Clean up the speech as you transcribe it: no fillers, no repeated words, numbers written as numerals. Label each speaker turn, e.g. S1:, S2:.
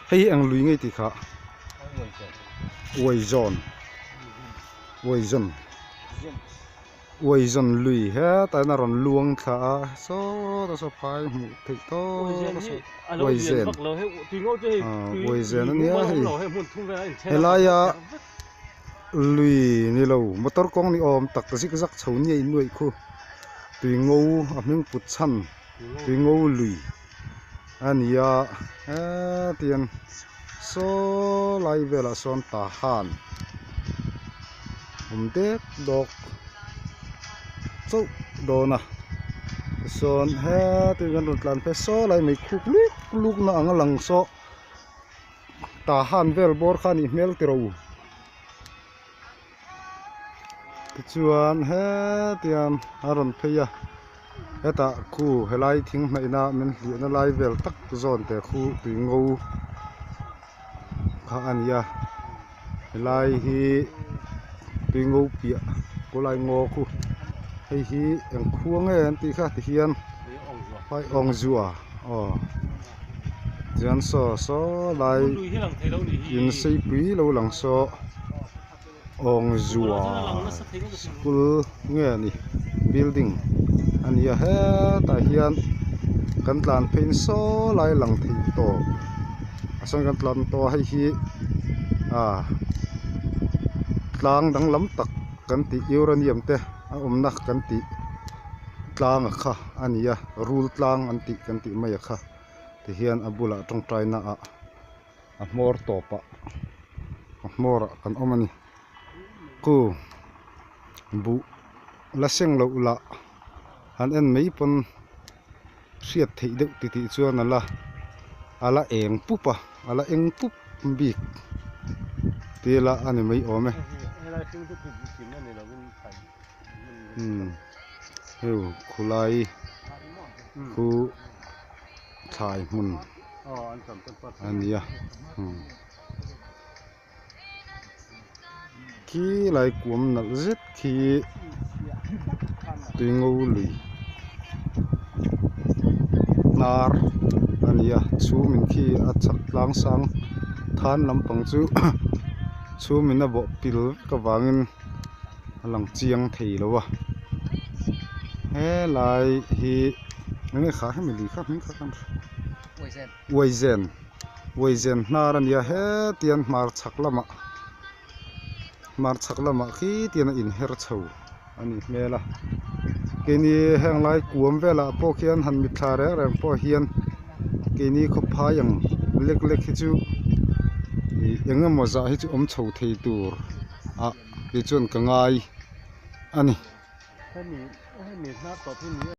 S1: hay ang lui ngay thì khá uầy giòn lui hết tại nó còn luông khá số đó số phai một thịt to uầy giòn nó nhớ hay là ya lui ni lâu motor con ni om tắc cái gì chấu nhảy nuôi khu tùy ngô ở miếng bút chăn tùy ngô lui anh ya tiền số lại về là son ta han tết đọc số đồ nè son hết từ gần một lần phải số lại mấy khúc lúc nó ăn lằng số ta han về bor khan email tiro chuan hết tiền aron phải à hết ta khu hay lại thing này na mình liền nó lại về tắc zone để khu tùy ngô anh ya lại hi tùy ngô bịa có lại ngô khu hay hi em khuang ấy anh tí khác thì hiền phải ong rùa dân so lại in xây quý lâu lằng so ong rùa school nghe nè building anh ya hết tại hiền căn làn pin so lại lằng thị tổ sang căn làn to hay hi tlang dang lam tak kan ti uranium te nak kan ti tlang kha ania rule tlang an ti kan ti mai kha ti hian abula tong trai na a mor topa mor kan omani ku bu la seng lo la han en mei pon riat thei deuh ti ti chuan ala eng pupa ala eng pup bik tila ani mai ome hiểu khulai khu thải mun ania khi lại cuốn nợ rất khi tùy ngô lì nar ania chú mình khi chắc lang sang than lắm bằng chú mình là bộ pil cái vàng lòng chiang thì đâu à thế lại thì những khác hay mình đi khác những khác không quay gen na ra nia hết tiền mar chắc lắm khi tiền in her chầu anh nghe là cái này hàng lại cuốn về là po khian han mit thà đấy rồi po hiền cái này có phá yang lek hết chú yang mà giờ hết chú chầu thì tour cái chuyện cái ngay anh